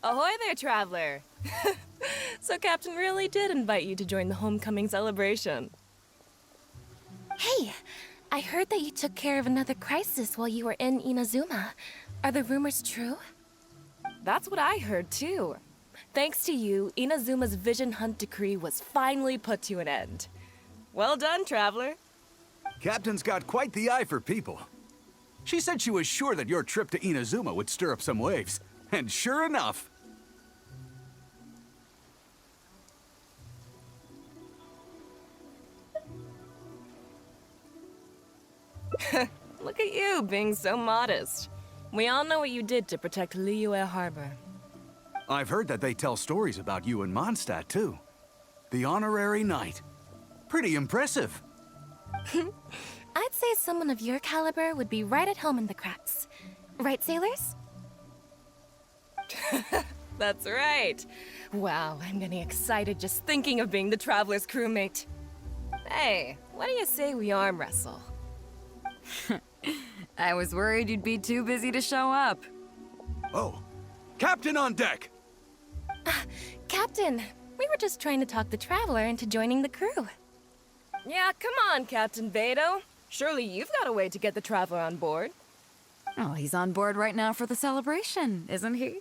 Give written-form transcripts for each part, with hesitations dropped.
Ahoy there, traveler! So Captain really did invite you to join the homecoming celebration. Hey, I heard that you took care of another crisis while you were in Inazuma. Are the rumors true? That's what I heard, too. Thanks to you, Inazuma's Vision Hunt decree was finally put to an end. Well done, traveler. Captain's got quite the eye for people. She said she was sure that your trip to Inazuma would stir up some waves. And sure enough... Look at you, being so modest. We all know what you did to protect Liyue Harbor. I've heard that they tell stories about you in Mondstadt, too. The honorary knight. Pretty impressive. I'd say someone of your caliber would be right at home in the cracks. Right, sailors? That's right. Wow, I'm getting excited just thinking of being the Traveler's crewmate. Hey, what do you say we arm wrestle? I was worried you'd be too busy to show up. Oh, Captain on deck! Captain, we were just trying to talk the Traveler into joining the crew. Yeah, come on, Captain Beidou. Surely you've got a way to get the Traveler on board. Oh, he's on board right now for the celebration, isn't he?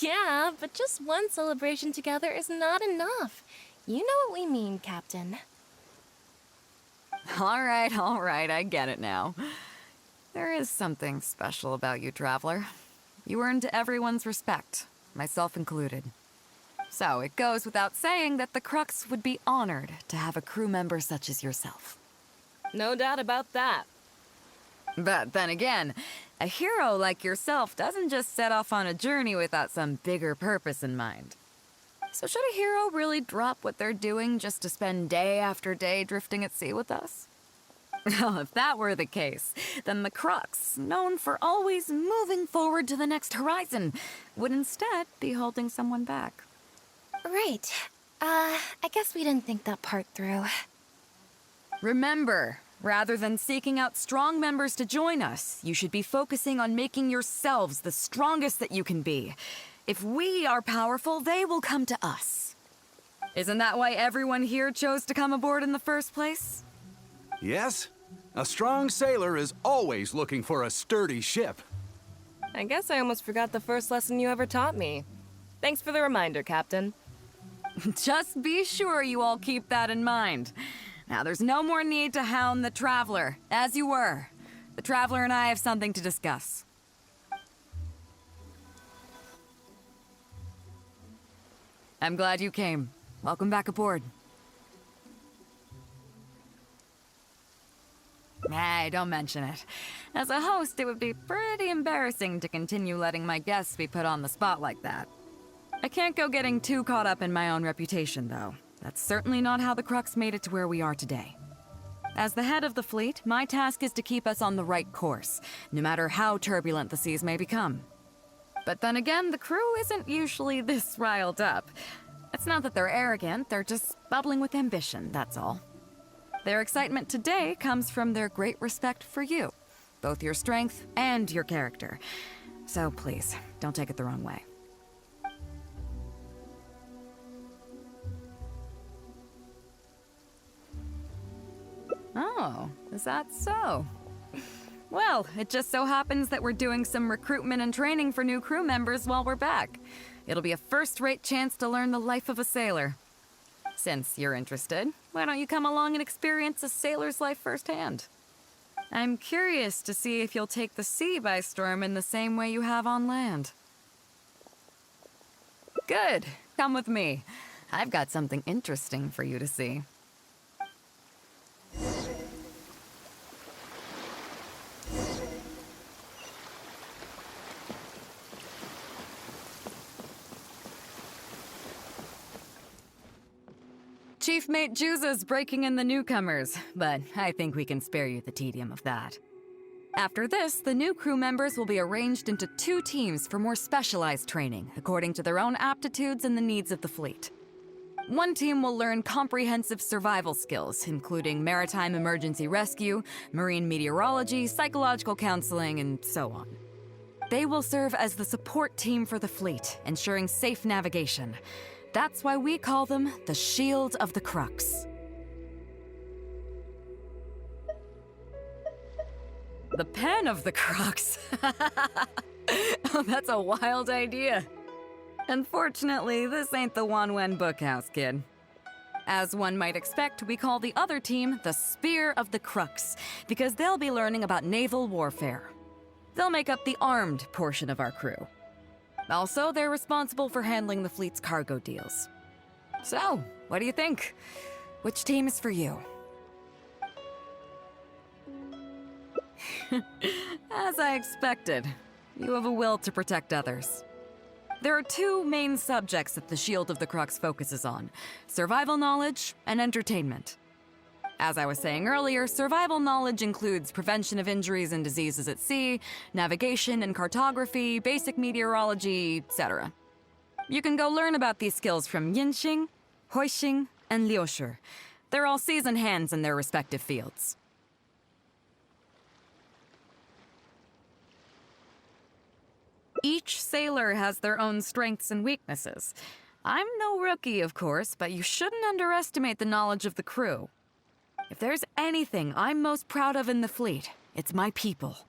Yeah, but just one celebration together is not enough. You know what we mean, Captain. All right, I get it now. There is something special about you, Traveler. You earned everyone's respect, myself included. So it goes without saying that the Crux would be honored to have a crew member such as yourself. No doubt about that. But then again, a hero like yourself doesn't just set off on a journey without some bigger purpose in mind. So should a hero really drop what they're doing just to spend day after day drifting at sea with us? Well, if that were the case, then the Crux, known for always moving forward to the next horizon, would instead be holding someone back. Right. I guess we didn't think that part through. Remember, rather than seeking out strong members to join us, you should be focusing on making yourselves the strongest that you can be. If we are powerful, they will come to us. Isn't that why everyone here chose to come aboard in the first place? Yes, a strong sailor is always looking for a sturdy ship. I guess I almost forgot the first lesson you ever taught me. Thanks for the reminder, Captain. Just be sure you all keep that in mind. Now, there's no more need to hound the Traveler, as you were. The Traveler and I have something to discuss. I'm glad you came. Welcome back aboard. Don't mention it. As a host, it would be pretty embarrassing to continue letting my guests be put on the spot like that. I can't go getting too caught up in my own reputation, though. That's certainly not how the Crux made it to where we are today. As the head of the fleet, my task is to keep us on the right course, no matter how turbulent the seas may become. But then again, the crew isn't usually this riled up. It's not that they're arrogant, they're just bubbling with ambition, that's all. Their excitement today comes from their great respect for you, both your strength and your character. So please, don't take it the wrong way. Oh, is that so? Well, it just so happens that we're doing some recruitment and training for new crew members while we're back. It'll be a first-rate chance to learn the life of a sailor. Since you're interested, why don't you come along and experience a sailor's life firsthand? I'm curious to see if you'll take the sea by storm in the same way you have on land. Good. Come with me. I've got something interesting for you to see. Chief Mate Juza's breaking in the newcomers, but I think we can spare you the tedium of that. After this, the new crew members will be arranged into 2 teams for more specialized training, according to their own aptitudes and the needs of the fleet. One team will learn comprehensive survival skills, including maritime emergency rescue, marine meteorology, psychological counseling, and so on. They will serve as the support team for the fleet, ensuring safe navigation. That's why we call them the Shield of the Crux. The Pen of the Crux. Oh, that's a wild idea. Unfortunately, this ain't the Wanwen Bookhouse, kid. As one might expect, we call the other team the Spear of the Crux, because they'll be learning about naval warfare. They'll make up the armed portion of our crew. Also, they're responsible for handling the fleet's cargo deals. So, what do you think? Which team is for you? As I expected, you have a will to protect others. There are two main subjects that the Shield of the Crux focuses on: survival knowledge and entertainment. As I was saying earlier, survival knowledge includes prevention of injuries and diseases at sea, navigation and cartography, basic meteorology, etc. You can go learn about these skills from Genshin, Huixing, and Liushi. They're all seasoned hands in their respective fields. Each sailor has their own strengths and weaknesses. I'm no rookie, of course, but you shouldn't underestimate the knowledge of the crew. If there's anything I'm most proud of in the fleet, it's my people.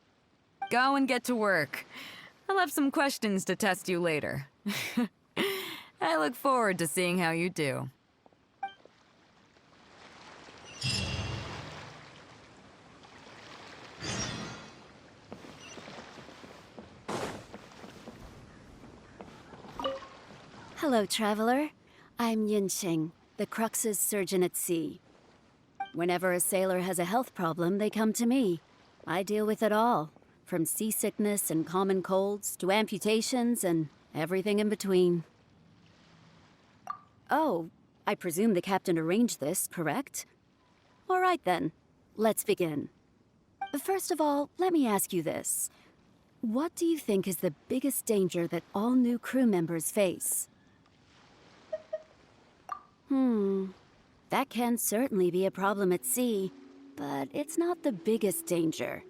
Go and get to work. I'll have some questions to test you later. I look forward to seeing how you do. Hello, traveler. I'm Yinxing, the Crux's surgeon at sea. Whenever a sailor has a health problem, they come to me. I deal with it all, from seasickness and common colds to amputations and everything in between. Oh, I presume the captain arranged this, correct? All right then, let's begin. First of all, let me ask you this. What do you think is the biggest danger that all new crew members face? That can certainly be a problem at sea, but it's not the biggest danger.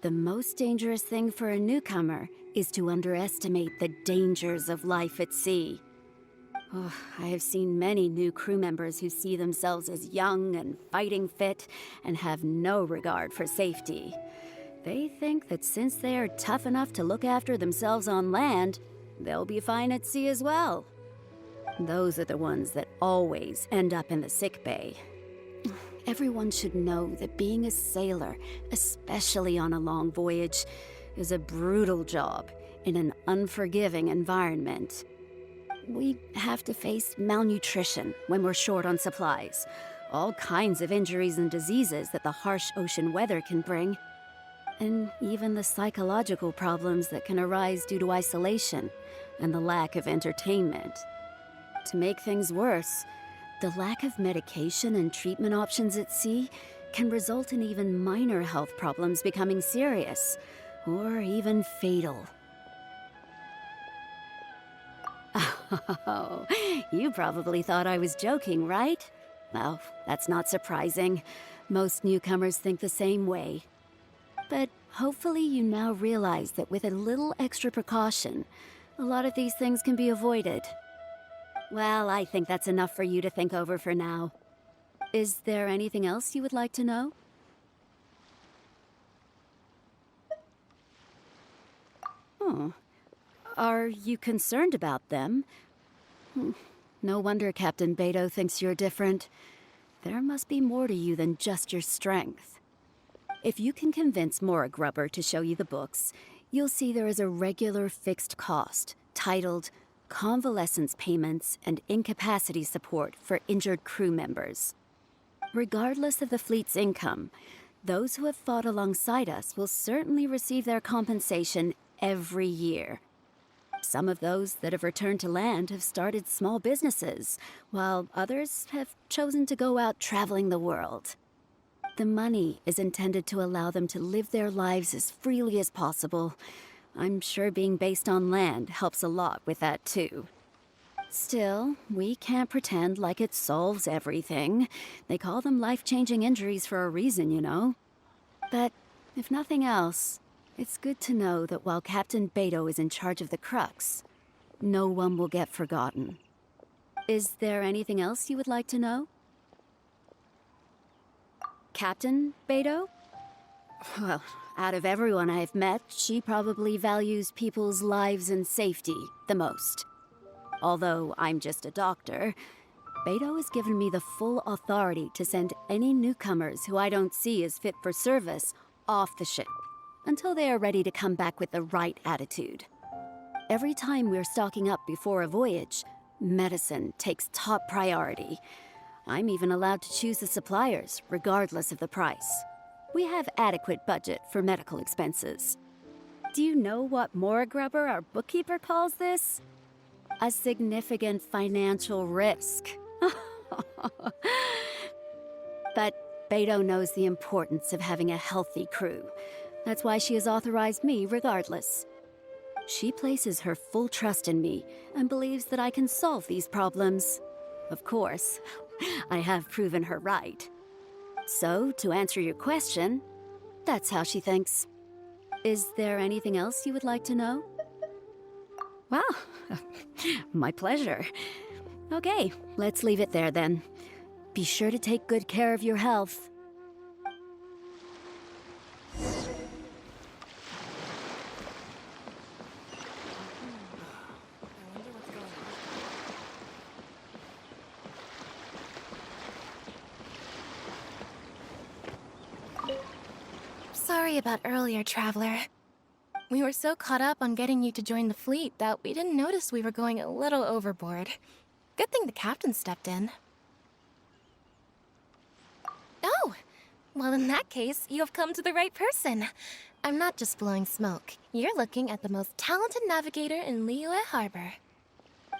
The most dangerous thing for a newcomer is to underestimate the dangers of life at sea. Oh, I have seen many new crew members who see themselves as young and fighting fit and have no regard for safety. They think that since they are tough enough to look after themselves on land, they'll be fine at sea as well. Those are the ones that always end up in the sick bay. Everyone should know that being a sailor, especially on a long voyage, is a brutal job in an unforgiving environment. We have to face malnutrition when we're short on supplies, all kinds of injuries and diseases that the harsh ocean weather can bring, and even the psychological problems that can arise due to isolation and the lack of entertainment. To make things worse, the lack of medication and treatment options at sea can result in even minor health problems becoming serious, or even fatal. Oh, you probably thought I was joking, right? Well, that's not surprising. Most newcomers think the same way. But hopefully you now realize that with a little extra precaution, a lot of these things can be avoided. Well, I think that's enough for you to think over for now. Is there anything else you would like to know? Are you concerned about them? No wonder Captain Beidou thinks you're different. There must be more to you than just your strength. If you can convince Mora Grubber to show you the books, you'll see there is a regular fixed cost, titled Convalescence Payments and Incapacity Support for Injured Crew Members. Regardless of the fleet's income, those who have fought alongside us will certainly receive their compensation every year. Some of those that have returned to land have started small businesses, while others have chosen to go out traveling the world. The money is intended to allow them to live their lives as freely as possible. I'm sure being based on land helps a lot with that too. Still, we can't pretend like it solves everything. They call them life-changing injuries for a reason, you know. But if nothing else, It's good to know that while Captain Beidou is in charge of the Crux, no one will get forgotten. Is there anything else you would like to know? Captain Beidou? Well, out of everyone I've met, she probably values people's lives and safety the most. Although I'm just a doctor, Beidou has given me the full authority to send any newcomers who I don't see as fit for service off the ship, until they are ready to come back with the right attitude. Every time we're stocking up before a voyage, medicine takes top priority. I'm even allowed to choose the suppliers, regardless of the price. We have adequate budget for medical expenses. Do you know what Morgrubber, our bookkeeper, calls this? A significant financial risk. But Beidou knows the importance of having a healthy crew. That's why she has authorized me regardless. She places her full trust in me and believes that I can solve these problems. Of course, I have proven her right. So, to answer your question, that's how she thinks. Is there anything else you would like to know? Well, my pleasure. Okay, let's leave it there then. Be sure to take good care of your health. Sorry about earlier, Traveler. We were so caught up on getting you to join the fleet that we didn't notice we were going a little overboard. Good thing the captain stepped in. Oh! Well, in that case, you have come to the right person. I'm not just blowing smoke. You're looking at the most talented navigator in Liyue Harbor.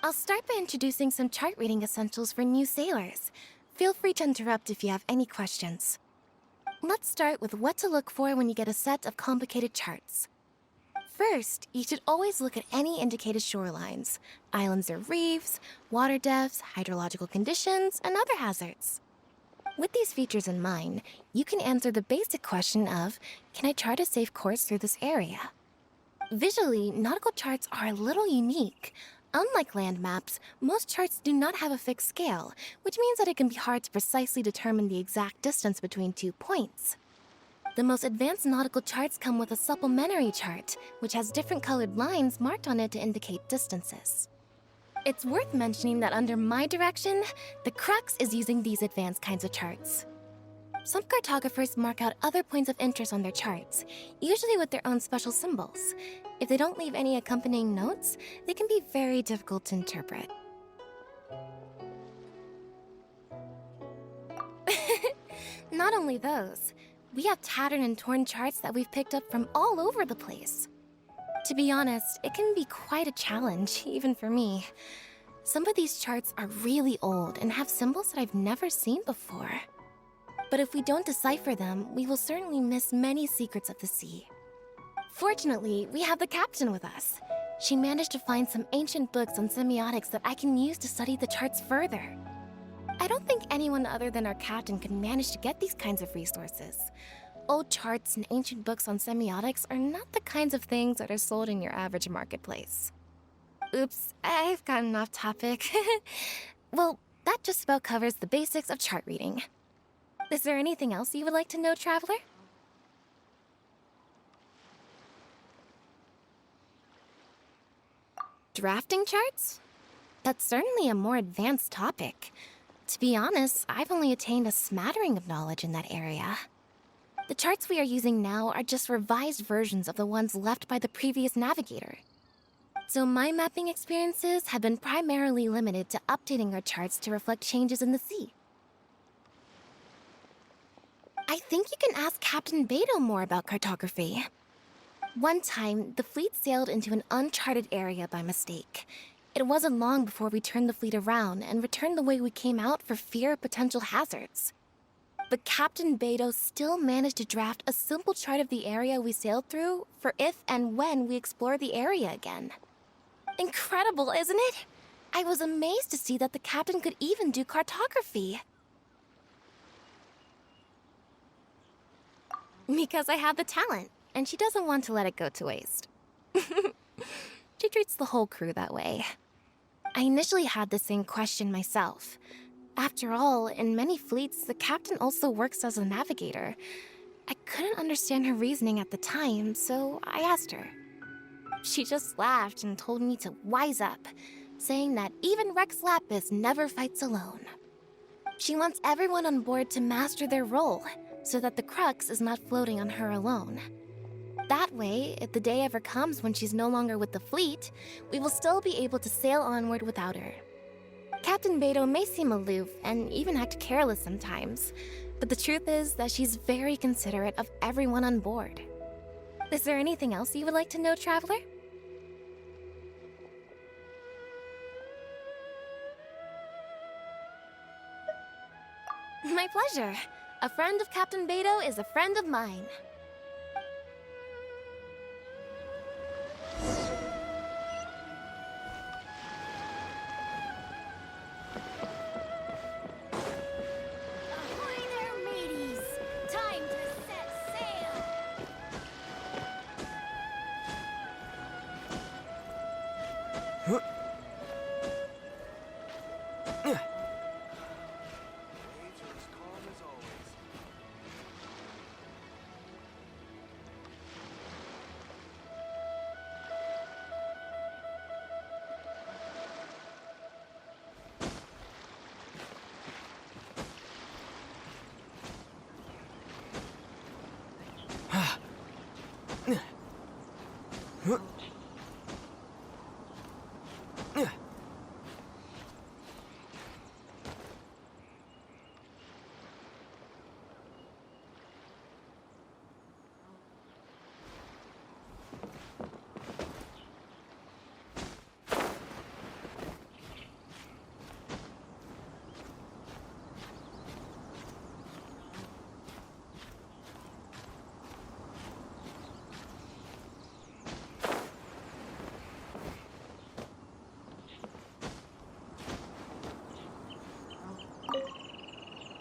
I'll start by introducing some chart reading essentials for new sailors. Feel free to interrupt if you have any questions. Let's start with what to look for when you get a set of complicated charts. First, you should always look at any indicated shorelines, islands or reefs, water depths, hydrological conditions, and other hazards. With these features in mind, you can answer the basic question of, can I chart a safe course through this area? Visually, nautical charts are a little unique. Unlike land maps, most charts do not have a fixed scale, which means that it can be hard to precisely determine the exact distance between 2 points. The most advanced nautical charts come with a supplementary chart, which has different colored lines marked on it to indicate distances. It's worth mentioning that under my direction, the Crux is using these advanced kinds of charts. Some cartographers mark out other points of interest on their charts, usually with their own special symbols. If they don't leave any accompanying notes, they can be very difficult to interpret. Not only those, we have tattered and torn charts that we've picked up from all over the place. To be honest, it can be quite a challenge, even for me. Some of these charts are really old and have symbols that I've never seen before. But if we don't decipher them, we will certainly miss many secrets of the sea. Fortunately, we have the captain with us. She managed to find some ancient books on semiotics that I can use to study the charts further. I don't think anyone other than our captain could manage to get these kinds of resources. Old charts and ancient books on semiotics are not the kinds of things that are sold in your average marketplace. Oops, I've gotten off topic. Well, that just about covers the basics of chart reading. Is there anything else you would like to know, Traveler? Drafting charts? That's certainly a more advanced topic. To be honest, I've only attained a smattering of knowledge in that area. The charts we are using now are just revised versions of the ones left by the previous navigator. So my mapping experiences have been primarily limited to updating our charts to reflect changes in the sea. I think you can ask Captain Beidou more about cartography. One time, the fleet sailed into an uncharted area by mistake. It wasn't long before we turned the fleet around and returned the way we came out for fear of potential hazards. But Captain Beidou still managed to draft a simple chart of the area we sailed through for if and when we explore the area again. Incredible, isn't it? I was amazed to see that the captain could even do cartography. Because I have the talent, and she doesn't want to let it go to waste. She treats the whole crew that way. I initially had the same question myself. After all, in many fleets, the captain also works as a navigator. I couldn't understand her reasoning at the time, so I asked her. She just laughed and told me to wise up, saying that even Rex Lapis never fights alone. She wants everyone on board to master their role, so that the crux is not floating on her alone. That way, if the day ever comes when she's no longer with the fleet, we will still be able to sail onward without her. Captain Beidou may seem aloof and even act careless sometimes, but the truth is that she's very considerate of everyone on board. Is there anything else you would like to know, Traveler? My pleasure. A friend of Captain Beidou is a friend of mine. Ahoy there, mateys! Time to set sail!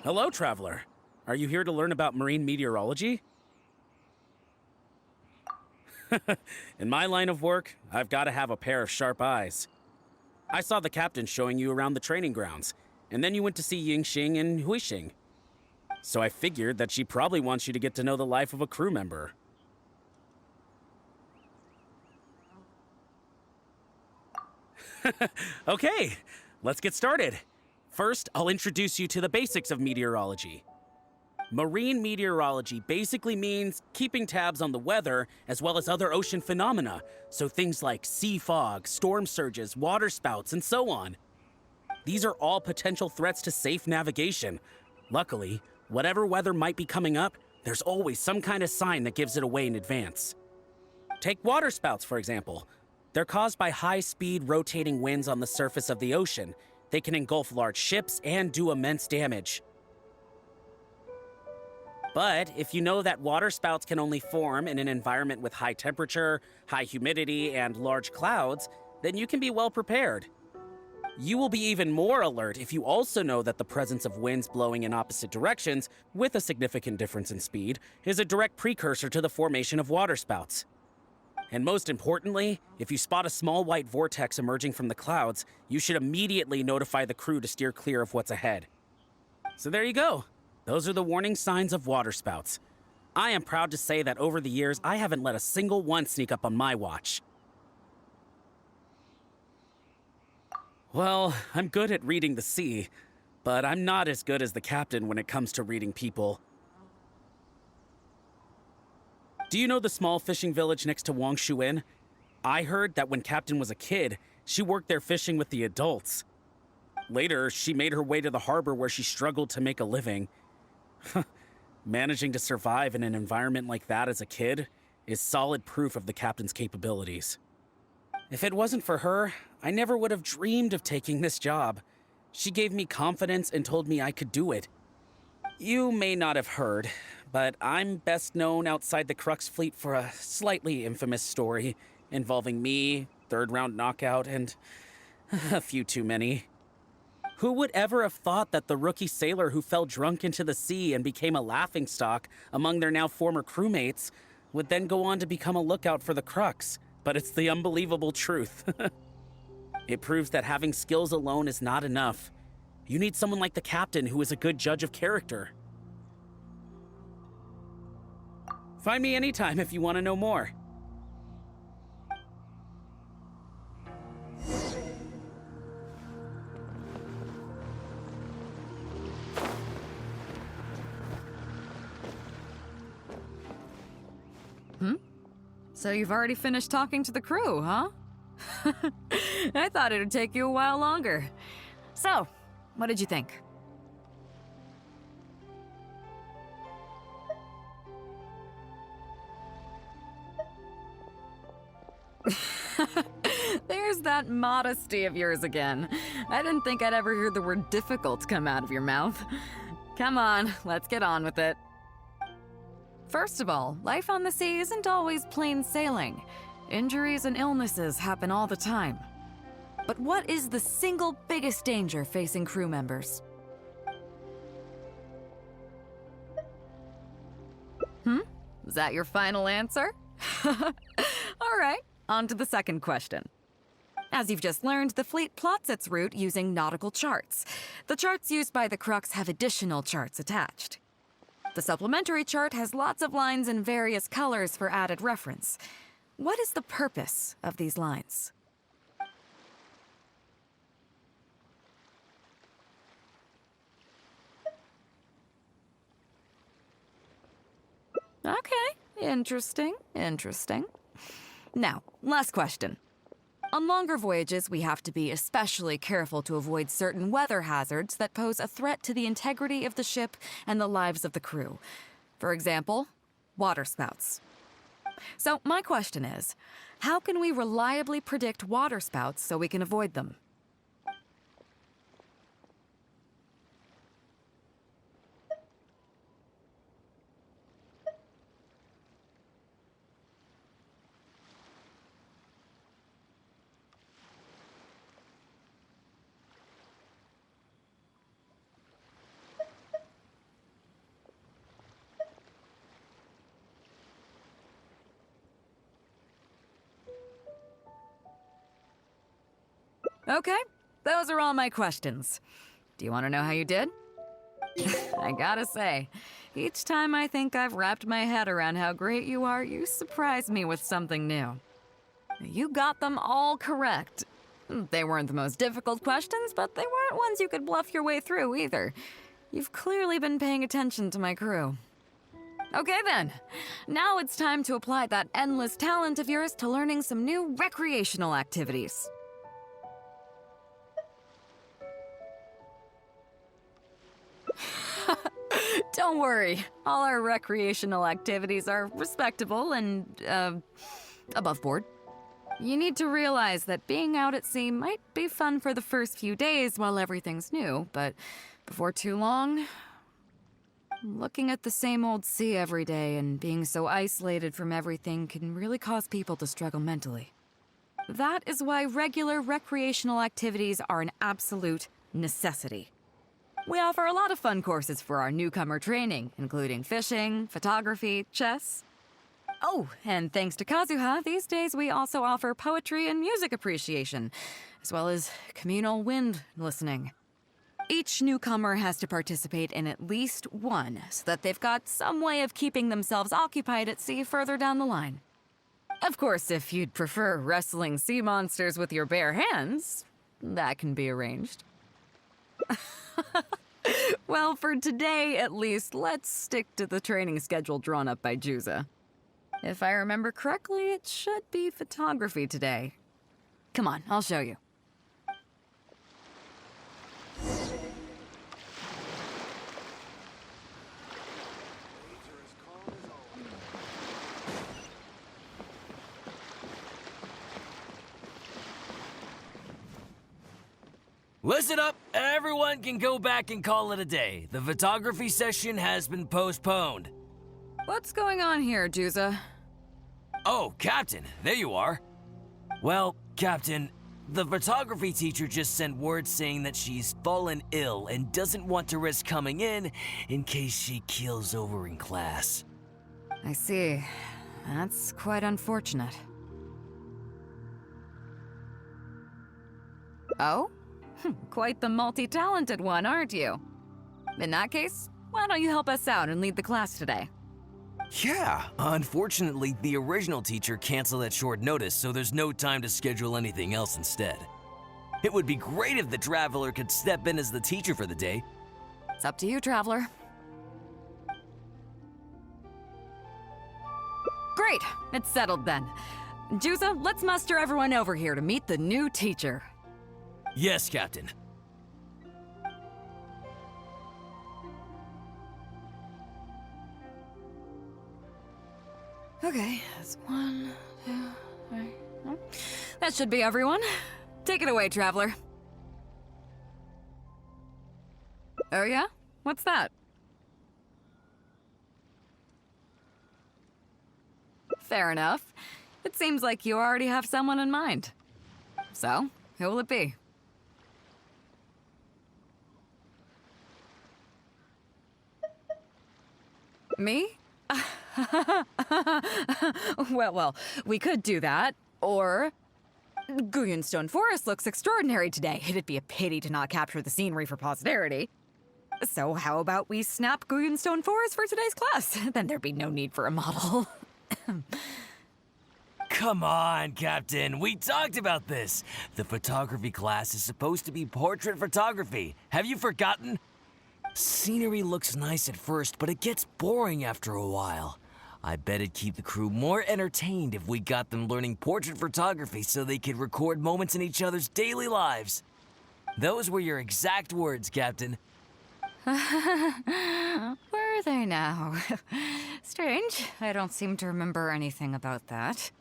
Hello, Traveler. Are you here to learn about marine meteorology? In my line of work, I've got to have a pair of sharp eyes. I saw the captain showing you around the training grounds, and then you went to see Yingxing and Huixing. So I figured that she probably wants you to get to know the life of a crew member. Okay, let's get started. First, I'll introduce you to the basics of meteorology. Marine meteorology basically means keeping tabs on the weather as well as other ocean phenomena, so things like sea fog, storm surges, waterspouts, and so on. These are all potential threats to safe navigation. Luckily, whatever weather might be coming up, there's always some kind of sign that gives it away in advance. Take waterspouts, for example. They're caused by high-speed rotating winds on the surface of the ocean. They can engulf large ships and do immense damage. But if you know that waterspouts can only form in an environment with high temperature, high humidity, and large clouds, then you can be well prepared. You will be even more alert if you also know that the presence of winds blowing in opposite directions, with a significant difference in speed, is a direct precursor to the formation of waterspouts. And most importantly, if you spot a small white vortex emerging from the clouds, you should immediately notify the crew to steer clear of what's ahead. So there you go. Those are the warning signs of waterspouts. I am proud to say that over the years, I haven't let a single one sneak up on my watch. Well, I'm good at reading the sea, but I'm not as good as the captain when it comes to reading people. Do you know the small fishing village next to Wangshuin? I heard that when Captain was a kid, she worked there fishing with the adults. Later, she made her way to the harbor where she struggled to make a living. Managing to survive in an environment like that as a kid is solid proof of the captain's capabilities. If it wasn't for her, I never would have dreamed of taking this job. She gave me confidence and told me I could do it. You may not have heard, but I'm best known outside the Crux fleet for a slightly infamous story involving me, third-round knockout, and a few too many. Who would ever have thought that the rookie sailor who fell drunk into the sea and became a laughingstock among their now former crewmates would then go on to become a lookout for the Crux, but it's the unbelievable truth. It proves that having skills alone is not enough. You need someone like the captain who is a good judge of character. Find me anytime if you want to know more. So you've already finished talking to the crew, huh? I thought it'd take you a while longer. So, what did you think? There's that modesty of yours again. I didn't think I'd ever hear the word difficult come out of your mouth. Come on, let's get on with it. First of all, life on the sea isn't always plain sailing. Injuries and illnesses happen all the time. But what is the single biggest danger facing crew members? Is that your final answer? All right, on to the second question. As you've just learned, the fleet plots its route using nautical charts. The charts used by the Crux have additional charts attached. The supplementary chart has lots of lines in various colors for added reference. What is the purpose of these lines? Okay, interesting. Now, last question. On longer voyages, we have to be especially careful to avoid certain weather hazards that pose a threat to the integrity of the ship and the lives of the crew. For example, waterspouts. So my question is, how can we reliably predict waterspouts so we can avoid them? Okay, those are all my questions. Do you want to know how you did? I gotta say, each time I think I've wrapped my head around how great you are, you surprise me with something new. You got them all correct. They weren't the most difficult questions, but they weren't ones you could bluff your way through either. You've clearly been paying attention to my crew. Okay then, now it's time to apply that endless talent of yours to learning some new recreational activities. Don't worry, all our recreational activities are respectable and, above board. You need to realize that being out at sea might be fun for the first few days while everything's new, but before too long, looking at the same old sea every day and being so isolated from everything can really cause people to struggle mentally. That is why regular recreational activities are an absolute necessity. We offer a lot of fun courses for our newcomer training, including fishing, photography, chess. Oh, and thanks to Kazuha, these days we also offer poetry and music appreciation, as well as communal wind listening. Each newcomer has to participate in at least one, so that they've got some way of keeping themselves occupied at sea further down the line. Of course, if you'd prefer wrestling sea monsters with your bare hands, that can be arranged. Well, for today, at least, let's stick to the training schedule drawn up by Juza. If I remember correctly, it should be photography today. Come on, I'll show you. Listen up, everyone can go back and call it a day. The photography session has been postponed. What's going on here, Juza? Oh, Captain, there you are. Well, Captain, the photography teacher just sent word saying that she's fallen ill and doesn't want to risk coming in case she keels over in class. I see. That's quite unfortunate. Oh? Quite the multi-talented one, aren't you? In that case, why don't you help us out and lead the class today? Yeah, unfortunately, the original teacher canceled at short notice, so there's no time to schedule anything else instead. It would be great if the Traveler could step in as the teacher for the day. It's up to you, Traveler. Great, it's settled then. Juza, let's muster everyone over here to meet the new teacher. Yes, Captain. Okay, that's 1, 2, 3. That should be everyone. Take it away, Traveler. Oh yeah? What's that? Fair enough. It seems like you already have someone in mind. So, who will it be? Me? Well, we could do that. Or... Guyunstone Forest looks extraordinary today. It'd be a pity to not capture the scenery for posterity. So how about we snap Guyunstone Forest for today's class? Then there'd be no need for a model. Come on, Captain. We talked about this. The photography class is supposed to be portrait photography. Have you forgotten? Scenery looks nice at first, but it gets boring after a while. I bet it'd keep the crew more entertained if we got them learning portrait photography so they could record moments in each other's daily lives. Those were your exact words, Captain. Were they now? Strange. I don't seem to remember anything about that.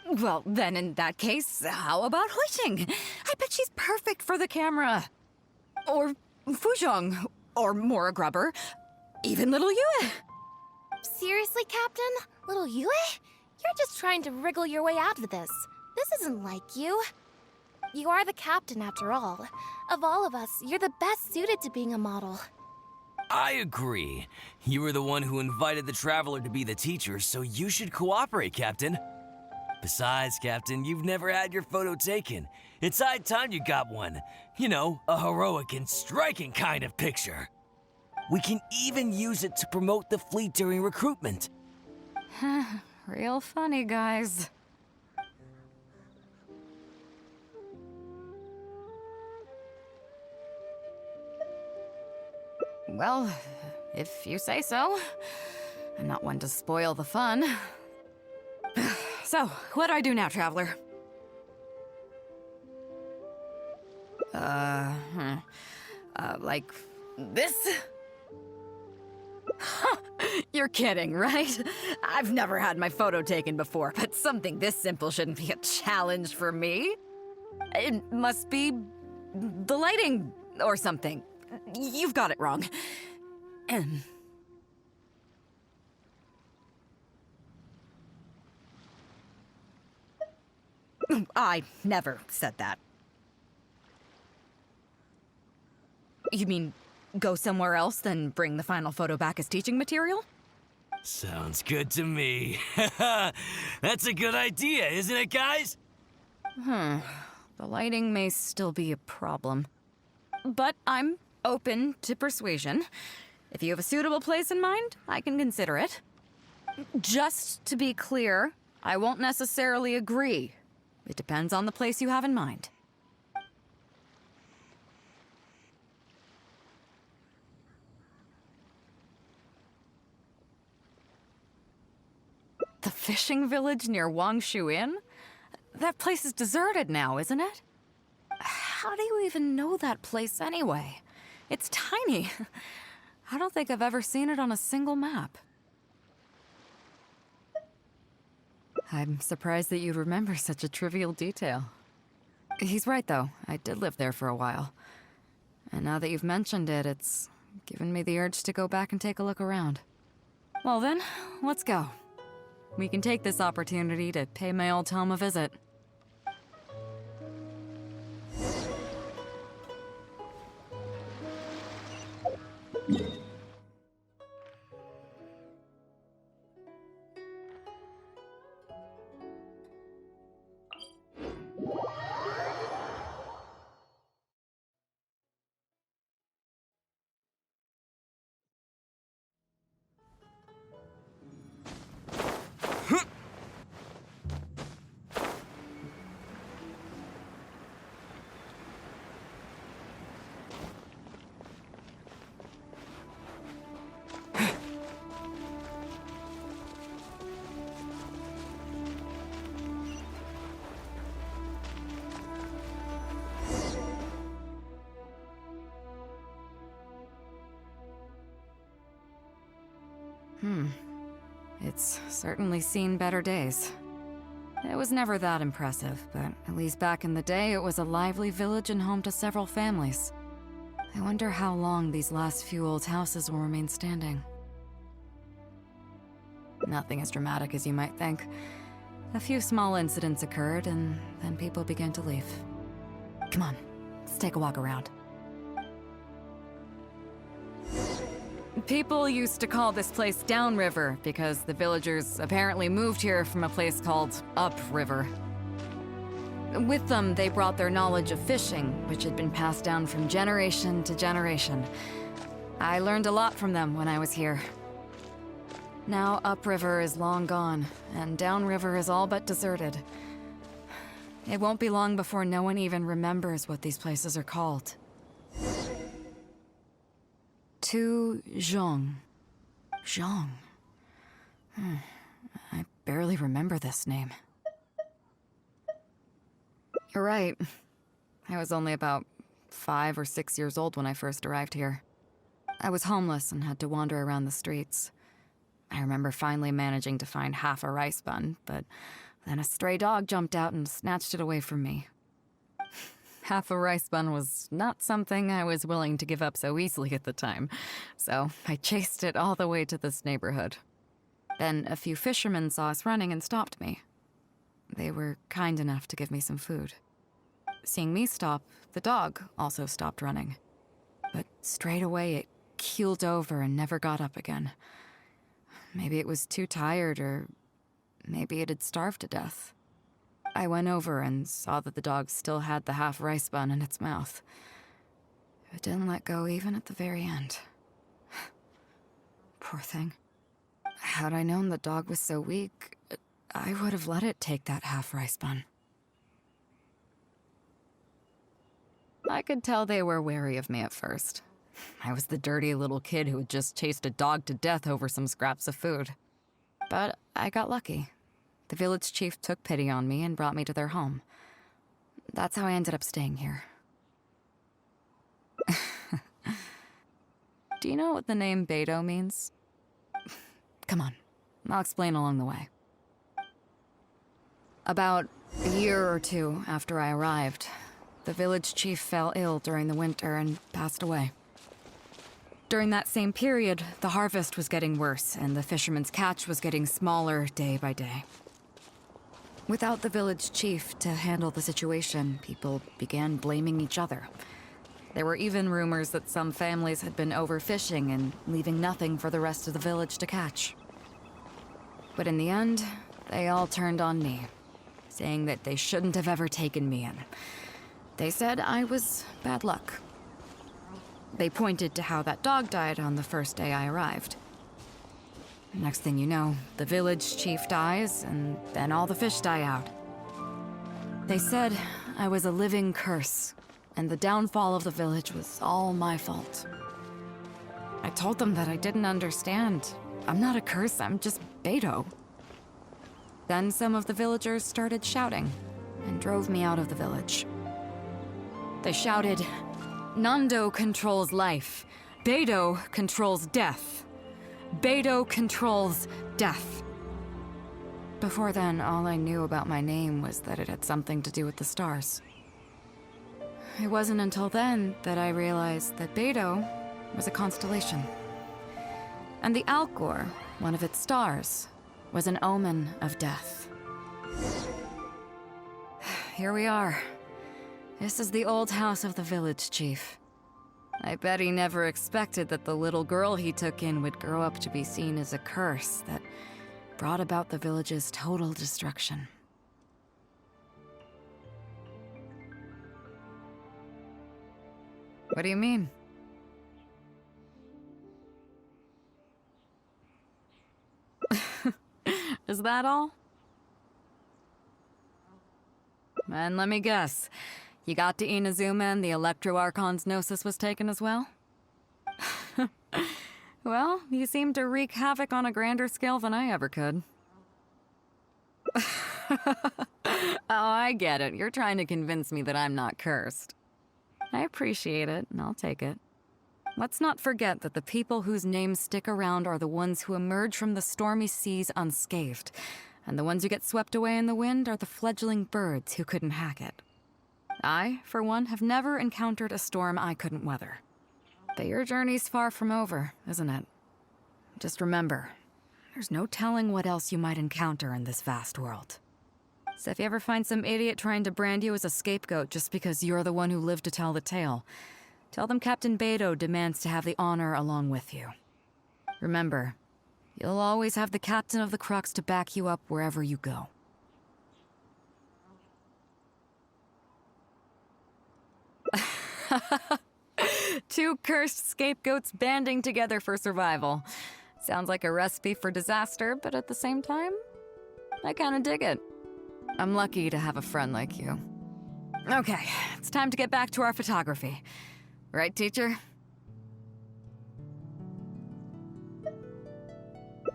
Well, then in that case, how about Huixing? I bet she's perfect for the camera. Or Fuzhong. Or Mora Grubber. Even little Yue. Seriously, Captain? Little Yue? You're just trying to wriggle your way out of this. This isn't like you. You are the captain, after all. Of all of us, you're the best suited to being a model. I agree. You were the one who invited the Traveler to be the teacher, so you should cooperate, Captain. Besides, Captain, you've never had your photo taken. It's high time you got one. You know, a heroic and striking kind of picture. We can even use it to promote the fleet during recruitment. Real funny, guys. Well, if you say so. I'm not one to spoil the fun. So, what do I do now, Traveler? Like this? You're kidding, right? I've never had my photo taken before, but something this simple shouldn't be a challenge for me. It must be the lighting or something. You've got it wrong. I never said that. You mean go somewhere else, then bring the final photo back as teaching material? Sounds good to me. That's a good idea, isn't it, guys? The lighting may still be a problem. But I'm open to persuasion. If you have a suitable place in mind, I can consider it. Just to be clear, I won't necessarily agree. It depends on the place you have in mind. The fishing village near Wangshuin? That place is deserted now, isn't it? How do you even know that place anyway? It's tiny. I don't think I've ever seen it on a single map. I'm surprised that you remember such a trivial detail. He's right, though. I did live there for a while. And now that you've mentioned it, it's given me the urge to go back and take a look around. Well then, let's go. We can take this opportunity to pay my old home a visit. It's certainly seen better days. It was never that impressive, but at least back in the day, it was a lively village and home to several families. I wonder how long these last few old houses will remain standing. Nothing as dramatic as you might think. A few small incidents occurred, and then people began to leave. Come on, let's take a walk around. People used to call this place Downriver because the villagers apparently moved here from a place called Upriver. With them, they brought their knowledge of fishing, which had been passed down from generation to generation. I learned a lot from them when I was here. Now Upriver is long gone, and Downriver is all but deserted. It won't be long before no one even remembers what these places are called. To Zhong. Zhong. I barely remember this name. You're right. I was only about 5 or 6 years old when I first arrived here. I was homeless and had to wander around the streets. I remember finally managing to find half a rice bun, but then a stray dog jumped out and snatched it away from me. Half a rice bun was not something I was willing to give up so easily at the time, so I chased it all the way to this neighborhood. Then a few fishermen saw us running and stopped me. They were kind enough to give me some food. Seeing me stop, the dog also stopped running. But straight away it keeled over and never got up again. Maybe it was too tired, or maybe it had starved to death. I went over and saw that the dog still had the half rice bun in its mouth. It didn't let go even at the very end. Poor thing. Had I known the dog was so weak, I would have let it take that half rice bun. I could tell they were wary of me at first. I was the dirty little kid who had just chased a dog to death over some scraps of food. But I got lucky. The village chief took pity on me and brought me to their home. That's how I ended up staying here. Do you know what the name Beidou means? Come on, I'll explain along the way. About a year or two after I arrived, the village chief fell ill during the winter and passed away. During that same period, the harvest was getting worse and the fishermen's catch was getting smaller day by day. Without the village chief to handle the situation, people began blaming each other. There were even rumors that some families had been overfishing and leaving nothing for the rest of the village to catch. But in the end, they all turned on me, saying that they shouldn't have ever taken me in. They said I was bad luck. They pointed to how that dog died on the first day I arrived. Next thing you know, the village chief dies, and then all the fish die out. They said I was a living curse, and the downfall of the village was all my fault. I told them that I didn't understand. I'm not a curse, I'm just Beidou. Then some of the villagers started shouting, and drove me out of the village. They shouted, "Nando controls life. Beidou controls death. Beidou controls death." Before then, all I knew about my name was that it had something to do with the stars. It wasn't until then that I realized that Beidou was a constellation. And the Alcor, one of its stars, was an omen of death. Here we are. This is the old house of the village chief. I bet he never expected that the little girl he took in would grow up to be seen as a curse that brought about the village's total destruction. What do you mean? Is that all? And let me guess. You got to Inazuma and the Electro Archon's Gnosis was taken as well? Well, you seem to wreak havoc on a grander scale than I ever could. Oh, I get it. You're trying to convince me that I'm not cursed. I appreciate it, and I'll take it. Let's not forget that the people whose names stick around are the ones who emerge from the stormy seas unscathed, and the ones who get swept away in the wind are the fledgling birds who couldn't hack it. I, for one, have never encountered a storm I couldn't weather. But your journey's far from over, isn't it? Just remember, there's no telling what else you might encounter in this vast world. So if you ever find some idiot trying to brand you as a scapegoat just because you're the one who lived to tell the tale, tell them Captain Beidou demands to have the honor along with you. Remember, you'll always have the captain of the Crux to back you up wherever you go. Two cursed scapegoats banding together for survival. Sounds like a recipe for disaster, but at the same time, I kinda dig it. I'm lucky to have a friend like you. Okay, it's time to get back to our photography. Right, teacher?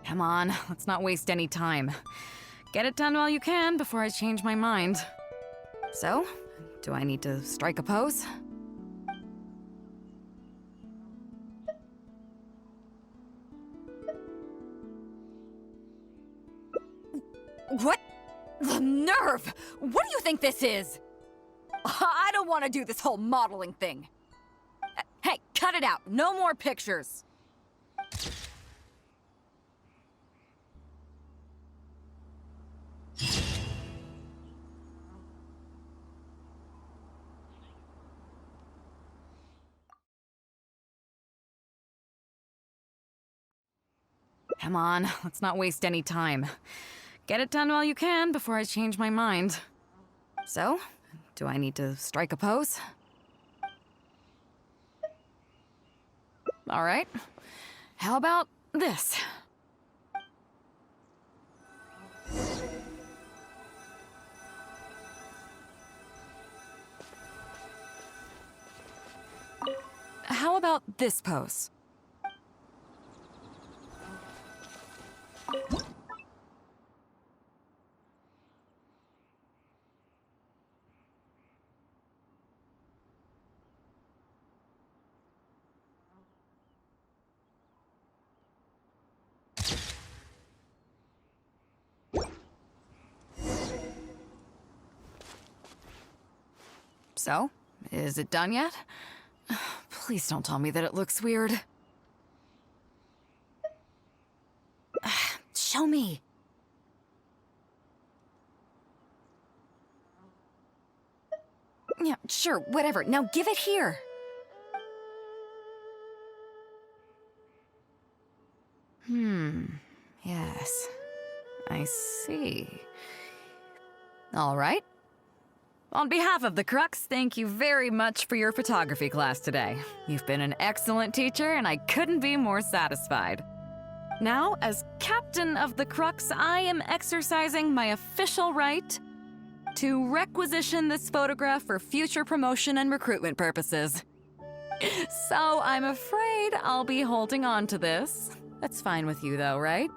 Come on, let's not waste any time. Get it done while you can before I change my mind. So, do I need to strike a pose? What? The nerve! What do you think this is? I don't want to do this whole modeling thing. Hey, cut it out. No more pictures. Come on, let's not waste any time. Get it done while you can before I change my mind. So, do I need to strike a pose? All right. How about this? How about this pose? So, is it done yet? Please don't tell me that it looks weird. Show me. Yeah, sure, whatever. Now give it here. Yes. I see. All right. On behalf of the Crux, thank you very much for your photography class today. You've been an excellent teacher, and I couldn't be more satisfied. Now, as captain of the Crux, I am exercising my official right to requisition this photograph for future promotion and recruitment purposes. So I'm afraid I'll be holding on to this. That's fine with you, though, right?